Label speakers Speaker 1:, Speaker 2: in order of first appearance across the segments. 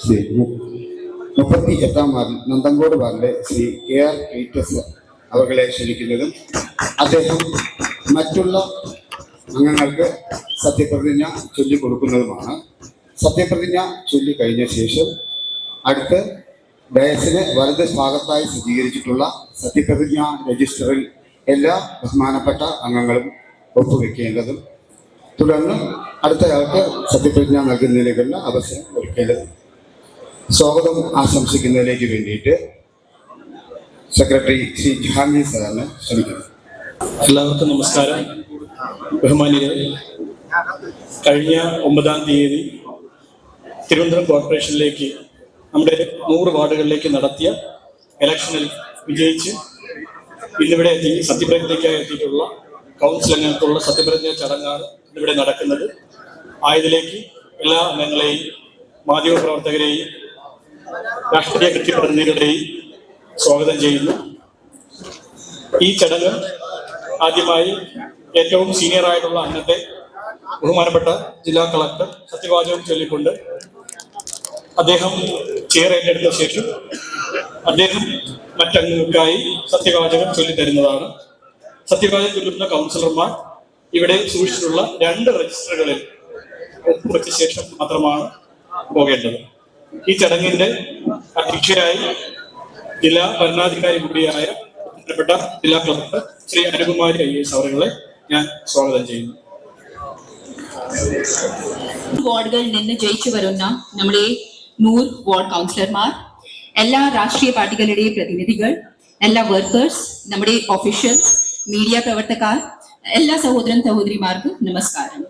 Speaker 1: ശ്രീ 38-ാം വാർഡിൽ നന്തങ്കോട് വാർഡിലെ Shri KR Peter's അവരെ ക്ഷണിക്കുന്നതും അദ്ദേഹം മറ്റുള്ള അംഗങ്ങൾക്ക് സത്യപ്രതിജ്ഞ ചൊല്ലിക്കൊടുക്കുന്നതുമാണ്. സത്യപ്രതിജ്ഞ ചൊല്ലിക്കഴിഞ്ഞ ശേഷം അടുത്ത് ഡയസിന് വലത് ഭാഗത്തായി സജ്ജീകരിച്ചിട്ടുള്ള സത്യപ്രതിജ്ഞ രജിസ്റ്ററിൽ എല്ലാ ബഹുമാനപ്പെട്ട അംഗങ്ങളും ഒപ്പുവെക്കേണ്ടതും തുടർന്ന് അടുത്തയാൾക്ക് സത്യപ്രതിജ്ഞ നൽകുന്നതിലേക്കുള്ള അവസരം ഒരുക്കേണ്ടതും. സ്വാഗതം ആശംസിക്കുന്നതിലേക്ക് വേണ്ടിയിട്ട് സെക്രട്ടറി ശ്രീ ജഹാംഗീർ സാറിനെ ക്ഷണിക്കുന്നു.
Speaker 2: എല്ലാവർക്കും നമസ്കാരം. ബഹുമാന്യരെ, കഴിഞ്ഞ 9-ാം തീയതി തിരുവനന്തപുരം കോർപ്പറേഷനിലേക്ക് നമ്മുടെ 100 വാർഡുകളിലേക്ക് നടത്തിയ ഇലക്ഷനിൽ വിജയിച്ച് ഇന്നിവിടെ എത്തി സത്യപ്രതിജ്ഞയ്ക്കായി എത്തിയിട്ടുള്ള കൗൺസിൽ അംഗങ്ങൾക്കുള്ള സത്യപ്രതിജ്ഞ ചടങ്ങാണ് ഇന്നിവിടെ നടക്കുന്നത്. ആയതിലേക്ക് എല്ലാ അംഗങ്ങളെയും മാധ്യമപ്രവർത്തകരെയും രാഷ്ട്രീയ കക്ഷി പ്രതിനിധികളെയും സ്വാഗതം ചെയ്യുന്നു. ഈ ചടങ്ങ് ആദ്യമായി ഏറ്റവും സീനിയറായിട്ടുള്ള അംഗത്തെ ബഹുമാനപ്പെട്ട ജില്ലാ കളക്ടർ സത്യവാചകം ചൊല്ലിക്കൊണ്ട് അദ്ദേഹം ചെയർ ഏറ്റെടുത്ത ശേഷം അദ്ദേഹം മറ്റംഗങ്ങൾക്കായി സത്യവാചകം ചൊല്ലിത്തരുന്നതാണ്. സത്യവാചകം ചൊല്ലുന്ന കൗൺസിലർമാർ ഇവിടെ സൂക്ഷിച്ചിട്ടുള്ള 2 രജിസ്റ്ററുകളിൽ ഒപ്പുവെച്ച ശേഷം മാത്രമാണ് പോകേണ്ടത്. ഈ ചടങ്ങിന്റെ അധ്യക്ഷരായി ജില്ലാ ഭരണാധികാരി കൂടിയായ ബഹുമാനപ്പെട്ട ജില്ലാ കളക്ടർ ശ്രീ അനുകുമാരി IAS അവരെ ഞാൻ സ്വാഗതം ചെയ്യുന്നു.
Speaker 3: വാർഡുകളിൽ നിന്ന് ജയിച്ചു വരുന്ന നമ്മുടെ 100 വാർഡ് കൗൺസിലർമാർ, എല്ലാ രാഷ്ട്രീയ പാർട്ടികളുടെയും പ്രതിനിധികൾ, എല്ലാ വർക്കേഴ്സ്, നമ്മുടെ ഒഫീഷ്യൽസ്, മീഡിയ പ്രവർത്തകർ, എല്ലാ സഹോദരന്മാർക്കും നമസ്കാരം.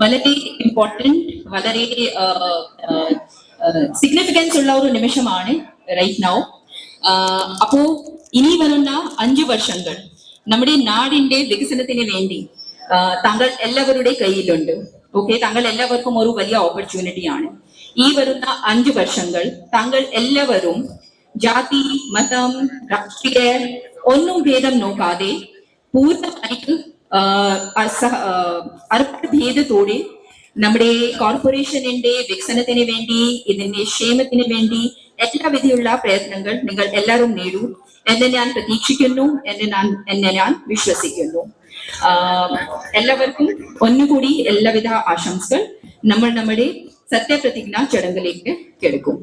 Speaker 3: വളരെ ഇമ്പോർട്ടൻറ്റ്, വളരെ സിഗ്നിഫിക്കൻസ് ഉള്ള ഒരു നിമിഷമാണ് റൈറ്റ് നൗ. അപ്പോ ഇനി വരുന്ന 5 വർഷങ്ങൾ നമ്മുടെ നാടിന്റെ വികസനത്തിന് വേണ്ടി താങ്കൾ എല്ലാവരുടെ കയ്യിലുണ്ട്. ഓക്കെ, താങ്കൾ എല്ലാവർക്കും ഒരു വലിയ ഓപ്പർച്യൂണിറ്റിയാണ്. ഈ വരുന്ന 5 വർഷങ്ങൾ താങ്കൾ എല്ലാവരും ജാതി, മതം, രാഷ്ട്രീയ ഒന്നും ഭേദം നോക്കാതെ പൂർണ്ണമായിട്ട് അർപ്പണഭേദത്തോടെ നമ്മുടെ കോർപ്പറേഷനിന്റെ വികസനത്തിന് വേണ്ടി, ഇതിന്റെ ക്ഷേമത്തിന് വേണ്ടി എല്ലാവിധയുള്ള പ്രയത്നങ്ങൾ നിങ്ങൾ എല്ലാവരും നേടൂ എന്ന് ഞാൻ പ്രതീക്ഷിക്കുന്നു, എന്ന് ഞാൻ വിശ്വസിക്കുന്നു. എല്ലാവർക്കും ഒന്നുകൂടി എല്ലാവിധ ആശംസകൾ. നമ്മൾ നമ്മുടെ സത്യപ്രതിജ്ഞ ചടങ്ങിലേക്ക് കിടക്കും.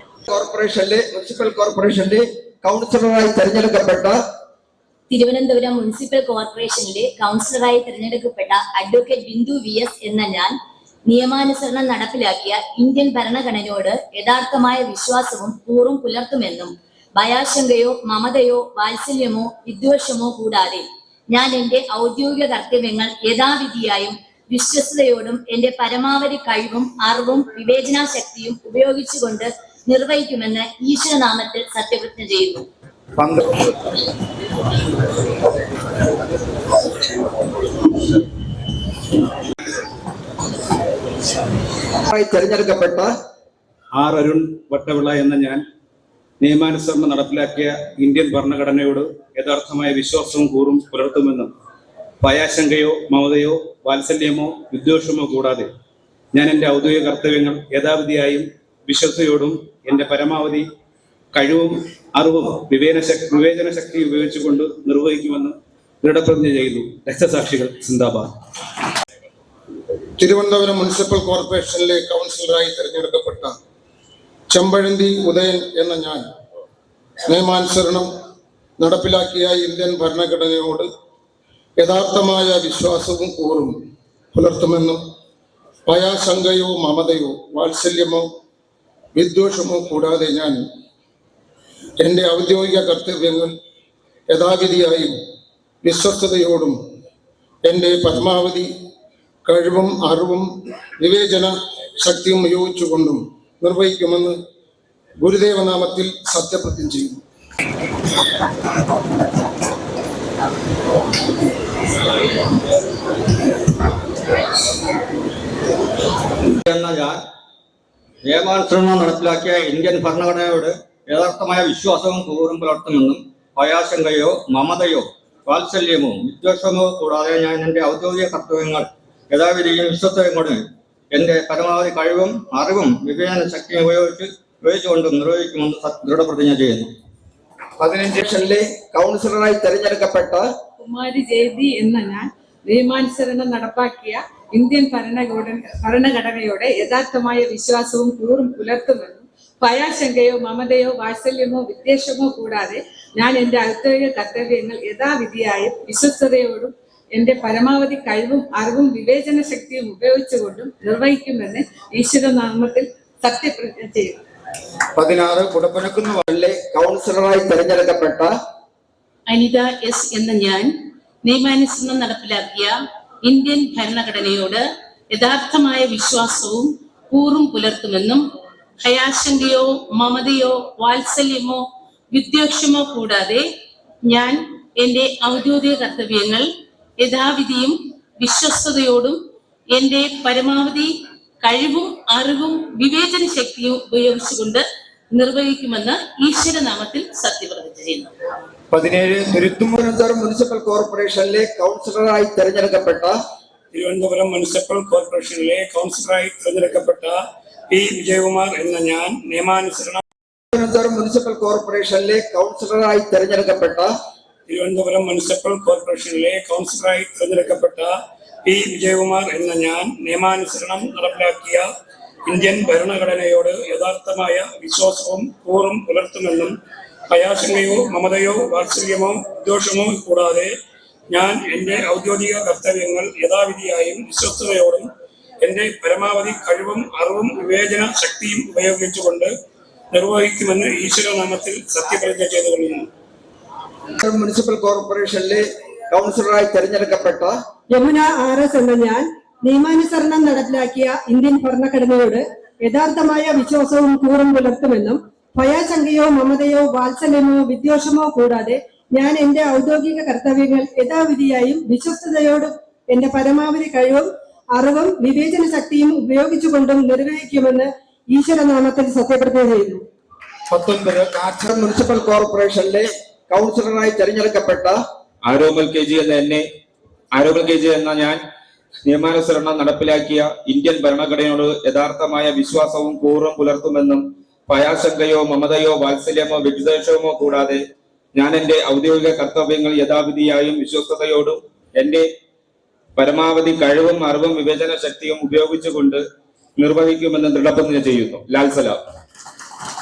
Speaker 4: മുനിസിപ്പൽ കോർപ്പറേഷന്റെ കൗൺസിലറായി തെരഞ്ഞെടുക്കപ്പെട്ട
Speaker 5: തിരുവനന്തപുരം മുനിസിപ്പൽ കോർപ്പറേഷനിലെ കൗൺസിലറായി തിരഞ്ഞെടുക്കപ്പെട്ട അഡ്വക്കേറ്റ് ബിന്ദു VS എന്ന ഞാൻ നിയമാനുസരണം നടപ്പിലാക്കിയ ഇന്ത്യൻ ഭരണഘടനയോട് യഥാർത്ഥമായ വിശ്വാസവും കൂറും പുലർത്തുമെന്നും ഭയാശങ്കയോ മമതയോ വാത്സല്യമോ വിദ്വേഷമോ കൂടാതെ ഞാൻ എന്റെ ഔദ്യോഗിക കർത്തവ്യങ്ങൾ യഥാവിധിയായും വിശ്വസ്തയോടും എന്റെ പരമാവധി കഴിവും അറിവും വിവേചനാശക്തിയും ഉപയോഗിച്ചുകൊണ്ട് നിർവഹിക്കുമെന്ന് ഈശ്വരനാമത്തിൽ സത്യപ്രതിജ്ഞ ചെയ്യുന്നു.
Speaker 4: തെരഞ്ഞെടുക്കപ്പെട്ട
Speaker 6: R. അരുൺ വട്ടവിള എന്ന ഞാൻ നിയമാനുസരണം നടപ്പിലാക്കിയ ഇന്ത്യൻ ഭരണഘടനയോട് യഥാർത്ഥമായ വിശ്വാസവും കൂറും പുലർത്തുമെന്നും ഭയാശങ്കയോ മമതയോ വാത്സല്യമോ വിദ്വേഷമോ കൂടാതെ ഞാൻ എൻ്റെ ഔദ്യോഗിക കർത്തവ്യങ്ങൾ യഥാവിധിയായും വിശ്വസ്തയോടും എൻ്റെ പരമാവധി കഴിവും അറിവും വിവേചന ശക്തി ഉപയോഗിച്ചുകൊണ്ട് നിർവഹിക്കുമെന്ന് ദൃഢപ്രതിജ്ഞ ചെയ്യുന്നു. രക്തസാക്ഷികൾ സിന്ദാബാദ്.
Speaker 7: തിരുവനന്തപുരം മുനിസിപ്പൽ കോർപ്പറേഷനിലെ കൗൺസിലറായി തിരഞ്ഞെടുക്കപ്പെട്ട ചെമ്പഴന്തി ഉദയൻ എന്ന ഞാൻ നിയമാനുസരണം നടപ്പിലാക്കിയ ഇന്ത്യൻ ഭരണഘടനയോട് യഥാർത്ഥമായ വിശ്വാസവും കൂറും പുലർത്തുമെന്നും ഭയാശങ്കയോ മമതയോ വാത്സല്യമോ വിദ്വേഷമോ കൂടാതെ ഞാൻ എൻ്റെ ഔദ്യോഗിക കർത്തവ്യങ്ങൾ യഥാവിധിയായും വിശ്വസ്തയോടും എൻ്റെ പരമാവധി കഴിവും അറിവും വിവേചന ശക്തിയും ഉപയോഗിച്ചുകൊണ്ടും നിർവഹിക്കുമെന്ന് ഗുരുദേവനാമത്തിൽ സത്യപ്രതിജ്ഞ ചെയ്യുന്നു.
Speaker 8: ഞാൻ നിയമാനുസരണം നടപ്പിലാക്കിയ ഇന്ത്യൻ ഭരണഘടനയോട് യഥാർത്ഥമായ വിശ്വാസവും കൂറും പുലർത്തുമെന്നും ഭയാശങ്കയോ മമതയോ വാത്സല്യമോ വിദ്വേഷമോ കൂടാതെ ഞാൻ എൻ്റെ ഔദ്യോഗിക കർത്തവ്യങ്ങൾ യഥാവിധിയും വിശ്വസ്തയും കൊണ്ട് എൻ്റെ പരമാവധി കഴിവും അറിവും വിവേചന ശക്തിയും ഉപയോഗിച്ച് ഉപയോഗിച്ചുകൊണ്ട് നിർവഹിക്കുമെന്ന് ദൃഢപ്രതിജ്ഞ ചെയ്യുന്നു.
Speaker 4: 15 ഡിവിഷനിലെ കൗൺസിലറായി തെരഞ്ഞെടുക്കപ്പെട്ട
Speaker 9: കുമാരി ജയതി എന്ന ഞാൻ നിയമാനുസരണം നടപ്പാക്കിയ ഇന്ത്യൻ ഭരണഘടനയോടെ യഥാർത്ഥമായ വിശ്വാസവും കൂറും പുലർത്തുമെന്നും ഭയാശങ്കയോ മമതയോ വാത്സല്യമോ വിദ്വേഷമോ കൂടാതെ ഞാൻ എൻ്റെ ഔദ്യോഗിക കർത്തവ്യങ്ങൾ യഥാവിധിയായും വിശ്വസ്തയോടും എൻ്റെ പരമാവധി കഴിവും അറിവും വിവേചന ശക്തിയും ഉപയോഗിച്ചുകൊണ്ടും നിർവഹിക്കുമെന്ന് ഈശ്വരനാമത്തിൽ സത്യപ്രതിജ്ഞ ചെയ്യുന്നു.
Speaker 4: 16 കുടപ്പനക്കുന്ന് വാർഡിലെ കൗൺസിലറായി തെരഞ്ഞെടുക്കപ്പെട്ട
Speaker 3: അനിത എസ് എന്ന ഞാൻ നിയമാനുസരണം നടപ്പിലാക്കിയ ഇന്ത്യൻ ഭരണഘടനയോട് യഥാർത്ഥമായ വിശ്വാസവും കൂറും പുലർത്തുമെന്നും ഭയാശങ്കയോ മമതയോ വാത്സല്യമോ വിദ്വേഷമോ കൂടാതെ ഞാൻ എൻ്റെ ഔദ്യോഗിക കർത്തവ്യങ്ങൾ യഥാവിധിയും വിശ്വസ്തയോടും എൻ്റെ പരമാവധി കഴിവും അറിവും വിവേചന ശക്തിയും ഉപയോഗിച്ചുകൊണ്ട് നിർവഹിക്കുമെന്ന് ഈശ്വരനാമത്തിൽ സത്യപ്രതിജ്ഞ ചെയ്യുന്നു.
Speaker 4: 17 തിരുവനന്തപുരം മുനിസിപ്പൽ കോർപ്പറേഷനിലെ കൗൺസിലറായി തെരഞ്ഞെടുക്കപ്പെട്ട
Speaker 2: തിരുവനന്തപുരം മുനിസിപ്പൽ കോർപ്പറേഷനിലെ കൗൺസിലറായി തിരഞ്ഞെടുക്കപ്പെട്ട പി വിജയകുമാർ എന്ന ഞാൻ നിയമാനുസരണം
Speaker 4: തിരുവനന്തപുരം മുനിസിപ്പൽ കോർപ്പറേഷനിലെ കൗൺസിലറായി തെരഞ്ഞെടുക്കപ്പെട്ട
Speaker 2: തിരുവനന്തപുരം മുനിസിപ്പൽ കോർപ്പറേഷനിലെ കൗൺസിലറായി തിരഞ്ഞെടുക്കപ്പെട്ട പി വിജയകുമാർ എന്ന ഞാൻ നിയമാനുസരണം നടപ്പിലാക്കിയ ഇന്ത്യൻ ഭരണഘടനയോട് യഥാർത്ഥമായ വിശ്വാസവും കൂറും പുലർത്തുമെന്നും ഭയാശങ്കയോ മമതയോ വാത്സല്യമോ വിദ്വേഷമോ കൂടാതെ ഞാൻ എൻ്റെ ഔദ്യോഗിക കർത്തവ്യങ്ങൾ യഥാവിധിയായും വിശ്വസ്തയോടും എൻ്റെ പരമാവധി കഴിവും അറിവും വിവേചന ശക്തിയും ഉപയോഗിച്ചുകൊണ്ട് നിർവഹിക്കുമെന്ന് ഈശ്വരനാമത്തിൽ സത്യപ്രതിജ്ഞ ചെയ്തു കൊള്ളുന്നു.
Speaker 4: മുനിസിപ്പൽ കോർപ്പറേഷനിലെ കൗൺസിലറായി തെരഞ്ഞെടുക്കപ്പെട്ട
Speaker 9: യമുന RS എന്ന ഞാൻ നിയമാനുസരണം നടപ്പിലാക്കിയ ഇന്ത്യൻ ഭരണഘടനയോട് യഥാർത്ഥമായ വിശ്വാസവും കൂറും പുലർത്തുമെന്നും ഭയാശങ്കയോ മമതയോ വാത്സല്യമോ വിദ്വേഷമോ കൂടാതെ ഞാൻ എൻ്റെ ഔദ്യോഗിക കർത്തവ്യങ്ങൾ യഥാവിധിയായും വിശ്വസ്തയോടും എൻ്റെ പരമാവധി കഴിവും അറിവും വിവേചന ശക്തിയും ഉപയോഗിച്ചുകൊണ്ടും നിർവഹിക്കുമെന്ന് ഈശ്വരനാമത്തിൽ സത്യപ്രതിജ്ഞ ചെയ്യുന്നു.
Speaker 4: 19 കാച്ചർ മുനിസിപ്പൽ കോർപ്പറേഷനിലെ കൗൺസിലറായി തെരഞ്ഞെടുക്കപ്പെട്ട
Speaker 6: ആരോമൽ കെ ജി എന്ന ഞാൻ നിയമാനുസരണം നടപ്പിലാക്കിയ ഇന്ത്യൻ ഭരണഘടനയോട് യഥാർത്ഥമായ വിശ്വാസവും കൂറും പുലർത്തുമെന്നും ഭയാശങ്കയോ മമതയോ വാത്സല്യമോ വിദ്വേഷമോ കൂടാതെ ഞാൻ എൻ്റെ ഔദ്യോഗിക കർത്തവ്യങ്ങൾ യഥാവിധിയായും വിശ്വസ്തയോടും എൻ്റെ പരമാവധി കഴിവും അറിവും വിവേചന ശക്തിയും ഉപയോഗിച്ചുകൊണ്ട് നിർവഹിക്കുമെന്ന് ദൃഢപ്രതിജ്ഞ ചെയ്യുന്നു. ലാൽ സലാം.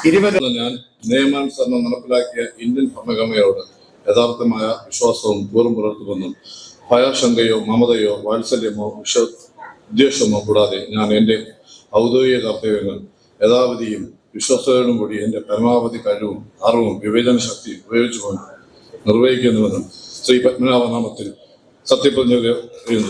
Speaker 1: 20
Speaker 7: ഞാൻ നിയമാനുസരണം നടപ്പിലാക്കിയ ഇന്ത്യൻ ഭരണഘടനയോട് യഥാർത്ഥമായ വിശ്വാസവും കൂറും പുലർത്തുമെന്നും ഭയാശങ്കയോ മമതയോ വാത്സല്യമോ വിദ്വേഷമോ കൂടാതെ ഞാൻ എൻ്റെ ഔദ്യോഗിക കർത്തവ്യങ്ങൾ യഥാവിധിയും വിശ്വസ്തയോടും കൂടി എൻ്റെ പരമാവധി കഴിവും അറിവും വിവേചന ശക്തി ഉപയോഗിച്ചുകൊണ്ട് നിർവഹിക്കുന്നുവെന്നും ശ്രീ പത്മനാഭനാമത്തിൽ സത്യപ്രതിജ്ഞ ചെയ്യുന്നു.